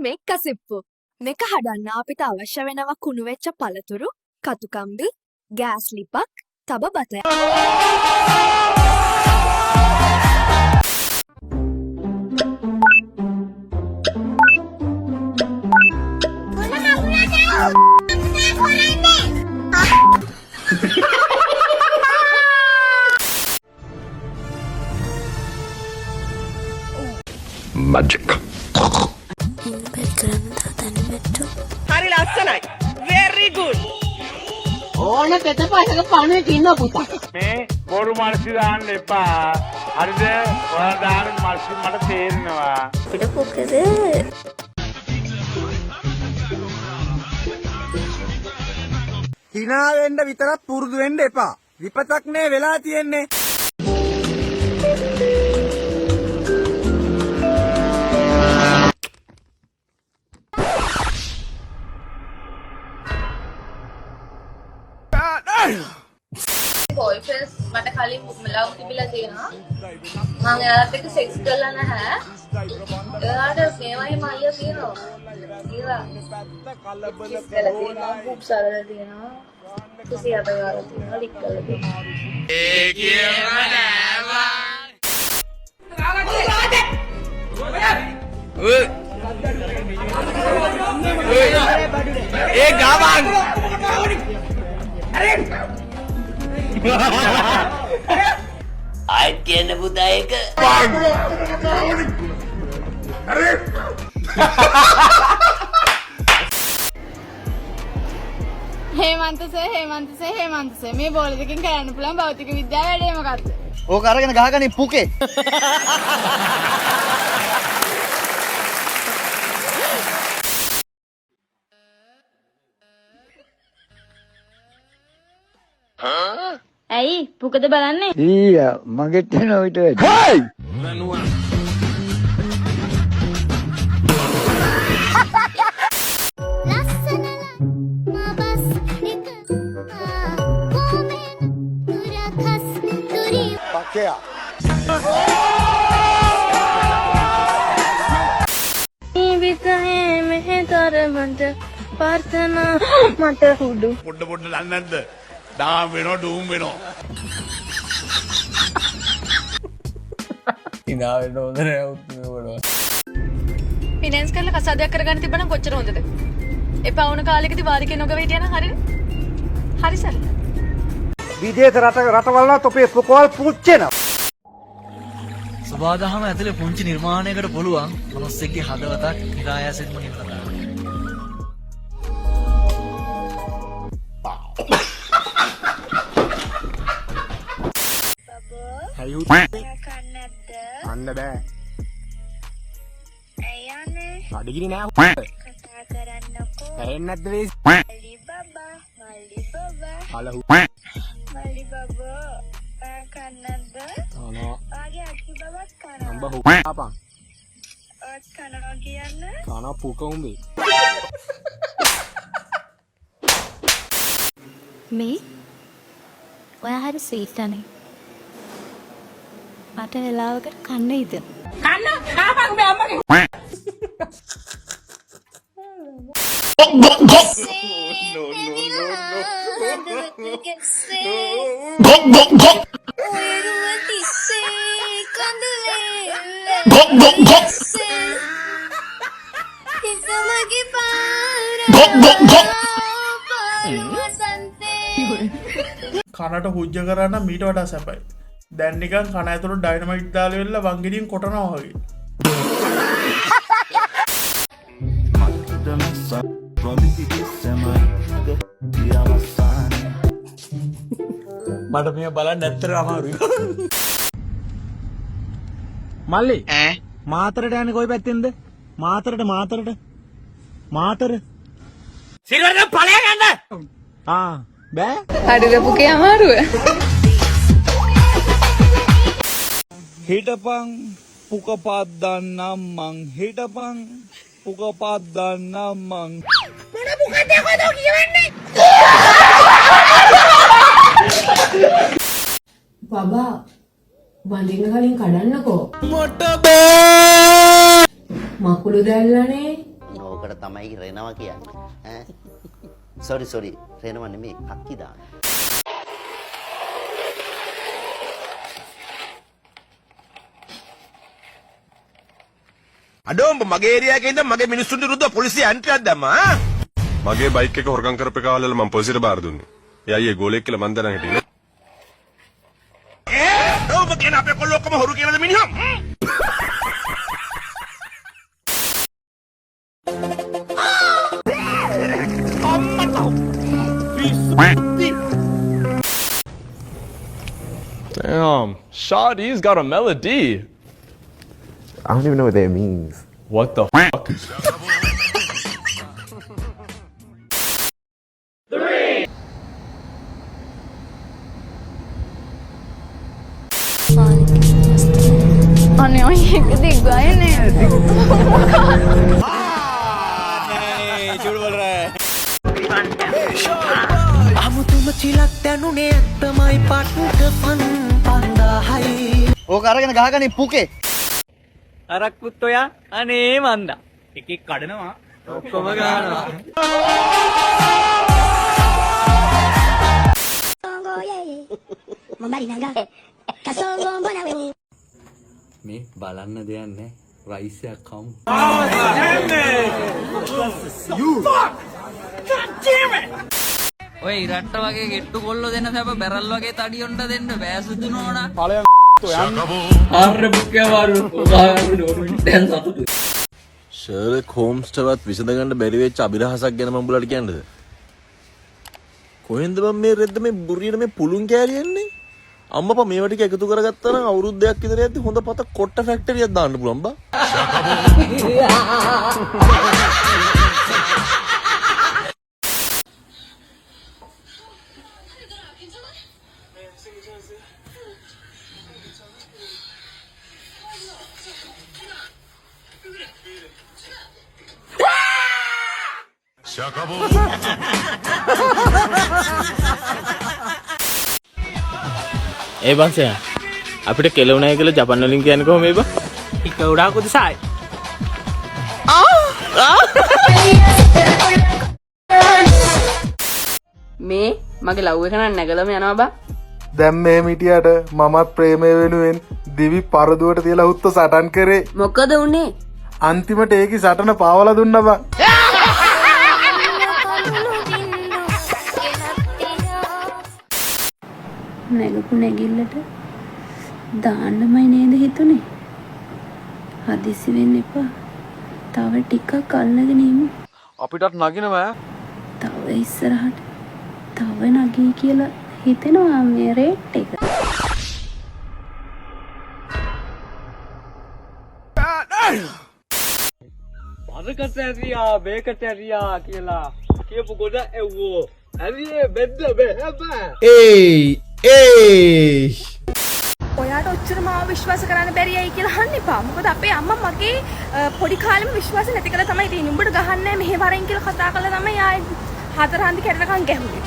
මේ කසිප්පු මේක හදන්න අපිට අවශ්‍ය වෙනවා කුණු වෙච්ච පළතුරු, කතුකම්බි, gas ලිපක්, තබ බතය. Magic. Hari lasanai. Very good. ඕන තෙත පහක පණේ තින්න පුතා. මේ බොරු මල්සි දාන්න එපා. හරිද? ඔයාලා දාන මල්සි මට තේරෙනවා. පිට පොකද? hina වෙන්න විතරක් පුරුදු වෙන්න එපා. විපතක් නේ වෙලා තියෙන්නේ. boyfriends මට කලින් ලව් තිබිලා තියෙනවා. මම එයාලත් එක්ක සෙක්ස් කරලා නැහැ. එයාට මේවයි මයිය තියෙනවා. ඒවා කිස් කරලා තියෙනවා, බුබ්ස් අරලා තියෙනවා. කුසි අතගාලා තියෙනවා, ලික් කරලා තියෙනවා. ඒ කියව නෑවා. ඒ ගාවන් ආයෙත් කියන්න පුතා ඒක. හේමන්තසේ මේ බෝල දෙකෙන් කරන්න පුළුවන් භෞතික විද්‍යාව වැඩේ මොකක්ද? ඕක අරගෙන ගහගන්නේ පුකේ. ඇයි පුකද බලන්නේ? ඊයා මගෙත් එන ඔයිට වැඩි. හයි! පක්කයා. විකහේ මෙහෙතරමට ප්‍රාර්ථනා මට හුඩු. පොඩ දන්නේ නැද්ද? ඩාම් වෙනවා ඩූම් වෙනවා. ඉනා වෙන්න හොඳ නෑ උත්තරේ. ෆිනෑන්ස් කරලා කසාදයක් කරගන්න තිබ්බනම් කොච්චර හොඳද? එපා වුණ කාලෙකදී වාරිකේ නොගව හිටියනම් හරිද? හරි සරල. විදේශ රටවල් නම් තොපේ පොකවල් පුච්චෙනවා. සබාදහම ඇතුලේ පුංචි නිර්මාණයකට පුළුවන් මනුස්සෙක්ගේ හදවතක් නිරායාසයෙන්ම නිර්මාණය. අයු අන්න බෑ. අයන්නේ අඩගිනි නෑ. කතා කරන්නකෝ. හැරෙන්නේ නැද්ද මේ? මල්ලි බබා. අලහු. මල්ලි බබා. කන්නද? අනෝ. ආගේ අක්කි බබත් කනවා. අම්බ හුපාපන්. ඔත් කනවා කියන්නේ? කන පුක උඹේ. මේ ඔයා හරි ස්වීට් අනේ. මට වෙලාවකට කන්න ඉතින්. කනට හුජ්ජ කරන්න මීට වඩා සැපයි. දැන් නිකන් කන ඇතුළට ඩයිනමයිට් දාලා වෙලා වංගෙඩියෙන් කොටනවා වගේ. මට මේ බලන්න ඇත්තට අමාරුයි. මල්ලි මාතරට යන්නේ කොයි පැත්තෙන්ද? මාතර. සිරුරෙන් ඵලය ගන්න. බෑ. හරිද පුකේ අමාරුව? හිටපන් පුකපාත් දාන්නම් මං. හිටපන් පුකපාත් දාන්නම් මං. මොන මොකද කොහෙද කියවන්නේ? බබා වඳින්න කලින් කඩන්නකෝ. මොට බෑ. මකුළු දැල්ලානේ. තමයි රෙනවා කියන්නේ. ඈ සෝරි රෙනවා නෙමෙයි කක්කි දාන. අඩෝම්බ මගේ ඒරියා එකේ ඉඳන් මගේ මිනිස්සුන්ට විරුද්ධව පොලිසිය ඇන්ට්‍රියක් දැම්මා. මගේ බයික් එක හොරගම් කරපේ කාලවල මම පොලිසියට බාර දුන්නේ. එයා අයියේ ගෝලෙක් කියලා මන් දරන් හිටියේ. ඔබ කියන අපේ කොල්ලෝ ඔක්කොම හොරු කියලාද මිනිහා? Damn, Shawty's got a melody. I don't even know what that means. What the fuck? අනේ ඔය එක දිග්ගයනේ. ඕක අරගෙන ගහගනි පුකේ. අරක්කුත් ඔයා අනේ මන්දා. එකෙක් කඩනවා. ඔක්කොම ගන්නවා. මේ බලන්න දෙයක් නැහැ. රයිස් එකක් කමු. ඔය ඉරට්ට වගේ ගෙට්ටු කොල්ලෝ දෙන්න සැප බැරල් වගේ තඩියොන්ට දෙන්න බෑසුදු නෝනා. ෂර්ලොක් හෝම්ස්ටවත් විසඳගන්න බැරි වෙච්ච අභිරහසක් ගැන මම උඹලට කියන්නද? කොහෙන්ද බම් මේ රෙද්ද මේ බුරියට මේ පුළුන් කෑරියන්නේ? අම්මපා මේවා ටික එකතු කරගත්තා නම් අවුරුද්දක් විතර යද්දි හොඳ පත කොට්ට ෆැක්ටරියක් දාන්න පුළුවන් බා. ඒ බංසයා අපිට කෙලවුණයි කියලා ජපන් වලින් කියන්නේ කොහොමද මේ බං? එක උඩා කුදිසයි. මේ මගේ ලව් එක නම් නැගලම යනවා බා. දැන් මේ මිටියට මමත් ප්‍රේමය වෙනුවෙන් දිවි පරදුවට තියලා හුත්ත සටන් කරේ. මොකද උනේ? අන්තිමට ඒකි සටන පාවලා දුන්නා බං. නැගපු නැගිල්ලට දාන්නමයි නේද හිතුනේ. හදිසි වෙන්න එපා. තව ටිකක් අල්ලගෙන ඉමු. අපිටත් නගිනවා. තව ඉස්සරහට තව නගී කියලා හිතෙනවා මේ රේට් එක. වරකට ඇරියා මේකට ඇරියා කියලා කියපු ගොඩ ඇව්වෝ. ඇරියේ බෙද්ද බෑ. ඔයාට ඔච්චර මාව විශ්වාස කරන්න බැරි ඇයි කියලා අහන්න එපා. මොකද අපේ අම්මා මගේ පොඩි කාලෙම විශ්වාස නැති කරලා තමයි තියෙන්නේ. උඹට ගහන්නේ නැහැ මෙහෙ වරෙන් කියලා කතා කරලා තමයි ආයේ හතර හන්දි කැඩනකන් ගැහුවේ.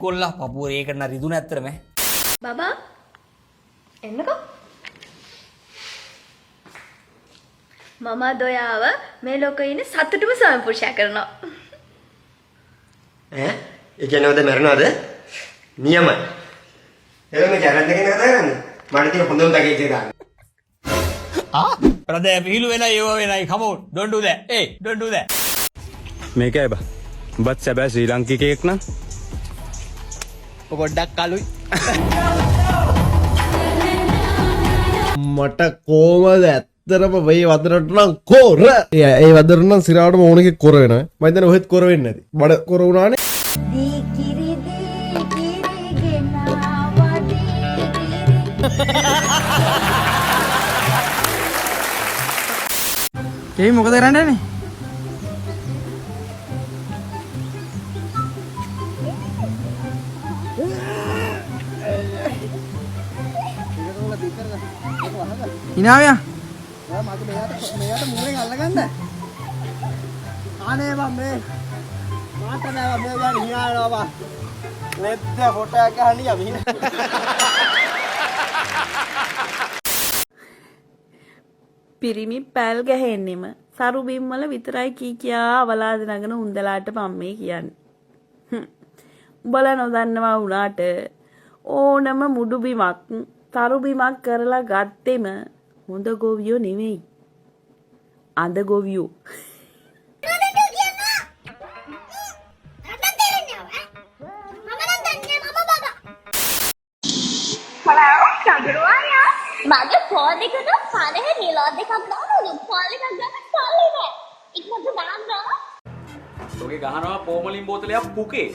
කොල්ලා පපුව ඒකට රිදුන ඇත්තරම. බබා එන්නකෝ. මම දොයාව මේ ලෝකේ ඉන්න සතුටුම සම්පූර්ණ කරනවා. ඒ කියනවාද මරනවාද? නියමයි. එහෙනම් ජරන් දෙකෙන් කතා කරන්නේ. මට තියෙන හොඳම පැකේජ් එක ගන්න. brother පිළු වෙනයි ඒව වෙනයි come on don't do that hey don't do that. මේකයි බා. උඹත් සැබෑ ශ්‍රී ලාංකිකයෙක් නම් පොඩ්ඩක් කලුයි. මට කොහමද ඇත්තටම මේ වදරට නම් කොර. ඒ වදර නම් සිරාවට මොණකේ කොර වෙනවා. මම හිතන්නේ ඔහෙත් කොර වෙන්නේ නැති. බඩ කොර වුණානේ. ඒ මොකද කරන්නේ? ඉනාවයා මෙයාට මුරෙන් අල්ලගන්න. අනේ බම් මේ මාත නෑ මේ ගාන හිනානවා බා. ලෙද්ද ෆොටෝ එක ගන්න යමින. පිරිමි පැල් ගැහෙන්නෙම සරු බිම් වල විතරයි කී කියා අවලාද නගන උන්දලාට පම්මේ කියන්නේ. උඹලා නොදන්නවා වුණාට ඕනම මුඩු බිමක් තරු බිමක් කරලා ගත්තෙම හොඳ ගොවියෝ නෙමෙයි. අඳ ගොවියෝ. මගේ ෆෝන් එකට 50 රිලෝඩ් එකක් දානවා. ෆෝන් එකක් ගන්න සල්ලි නෑ. ඉක්මනට දාන්න. ඔගේ ගහනවා පෝමලින් බෝතලයක් පුකේ.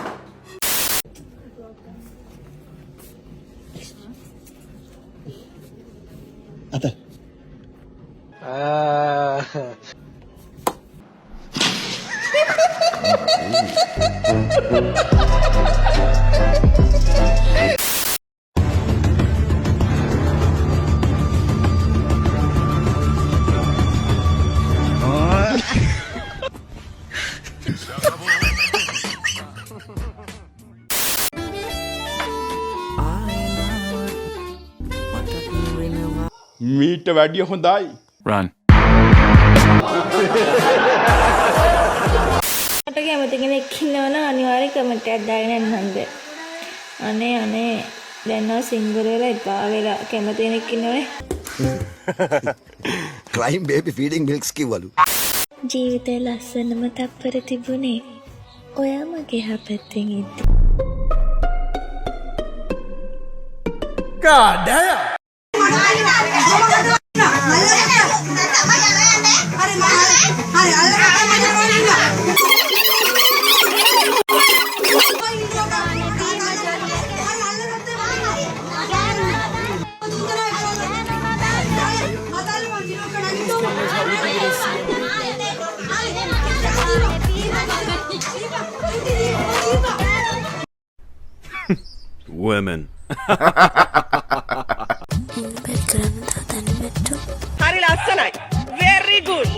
මීට වැඩිය හොඳයි. Run. මට කැමති කෙනෙක් ඉන්නවනම් අනිවාර්යෙන් කමෙන්ට් එකක් දාගෙන යන්නම්ද. අනේ දැන් නම් සිංගල් වෙලා එපා වෙලා කැමති කෙනෙක් ඉන්නවනේ. ක්‍රයිම් බේබි ෆීඩින් මිල්ක්ස් කිව්වලු. ජීවිතේ ලස්සනම තප්පර තිබුණේ ඔයා මගේ හැපැත්තෙන් ඉද්දි. God damn. Women. හරි ලස්සනයි. very good.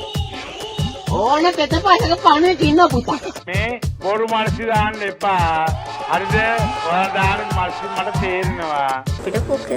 ඕන පෙත පහක පණුවෙක් ඉන්න පුතා. මේ බොරු මල්සි දාන්න එපා. හරිද? ඔයාලා දාන මල්සි මට තේරෙනවා. අපිට කොකද